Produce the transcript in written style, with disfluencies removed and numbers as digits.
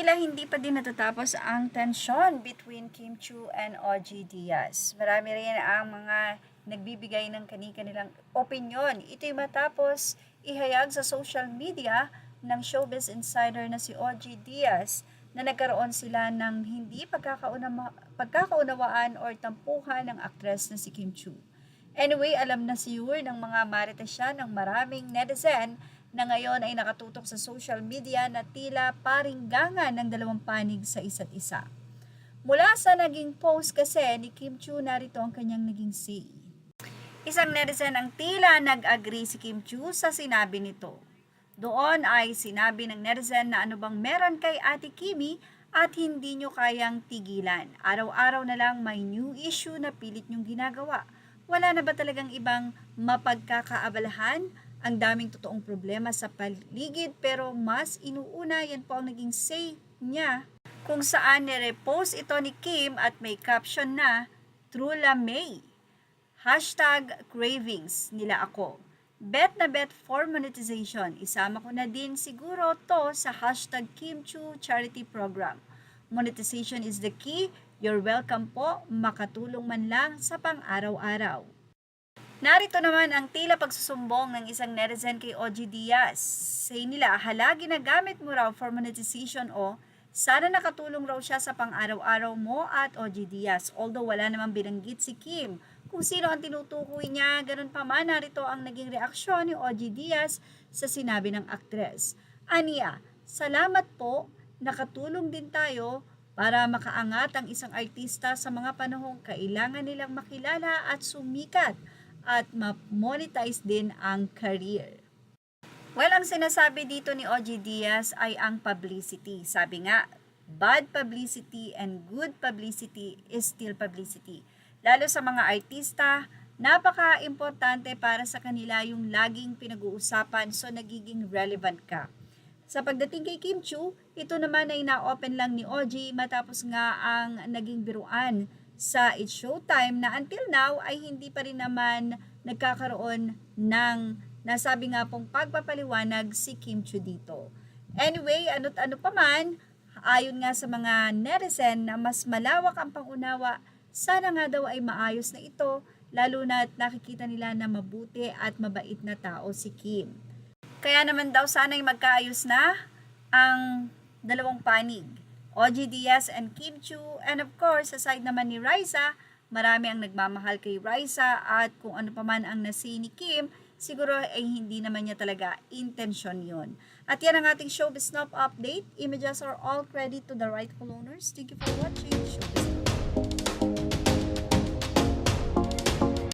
Tila hindi pa din natatapos ang tensyon between Kim Chiu and OG Diaz. Marami rin ang mga nagbibigay ng kani-kanilang opinyon. Ito'y matapos ihayag sa social media ng showbiz insider na si OG Diaz na nagkaroon sila ng hindi pagkakaunawaan or tampuhan ng aktres na si Kim Chiu. Anyway, alam na sure ng mga maritasyan ng maraming netizen na ngayon ay nakatutok sa social media na tila paringgangan ng dalawang panig sa isa't isa. Mula sa naging post kasi ni Kim Chiu, narito ang kanyang naging say. Isang netizen ang tila nag-agree si Kim Chiu sa sinabi nito. Doon ay sinabi ng netizen na ano bang meron kay Ate Kimi at hindi nyo kayang tigilan. Araw-araw na lang may new issue na pilit nyong ginagawa. Wala na ba talagang ibang mapagkakaabalahan? Ang daming totoong problema sa paligid pero mas inuuna, yan po ang naging say niya. Kung saan nirepost ito ni Kim at may caption na, True La May. #cravings nila ako. Bet na bet for monetization. Isama ko na din siguro to sa #Kim Chiu charity program. Monetization is the key. You're welcome po. Makatulong man lang sa pang-araw-araw. Narito naman ang tila pagsusumbong ng isang netizen kay OG Diaz. Say nila, hala ginagamit mo raw for monetization o sana nakatulong raw siya sa pang-araw-araw mo at OG Diaz. Although wala namang binanggit si Kim kung sino ang tinutukoy niya, ganun pa man narito ang naging reaksyon ni OG Diaz sa sinabi ng aktres. Aniya, salamat po, nakatulong din tayo para makaangat ang isang artista sa mga panahong kailangan nilang makilala at sumikat at ma-monetize din ang career. Well, ang sinasabi dito ni OG Diaz ay ang publicity. Sabi nga, bad publicity and good publicity is still publicity. Lalo sa mga artista, napaka-importante para sa kanila yung laging pinag-uusapan so nagiging relevant ka. Sa pagdating kay Kim Chiu, ito naman ay na-open lang ni OG matapos nga ang naging biruan sa It's Showtime na until now ay hindi pa rin naman nagkakaroon ng nasabi nga pong pagpapaliwanag si Kim Chiu dito. Anyway, ano't ano pa man, ayon nga sa mga netizen na mas malawak ang pangunawa, sana nga daw ay maayos na ito, lalo na at nakikita nila na mabuti at mabait na tao si Kim. Kaya naman daw sana'y magkaayos na ang dalawang panig. OG Diaz and Kim Chiu, and of course, sa side naman ni Raisa, marami ang nagmamahal kay Raisa at kung ano pa man ang nasi ni Kim, siguro ay hindi naman niya talaga intensyon yon. At yan ang ating showbiz snob update. Images are all credit to the rightful owners. Thank you for watching.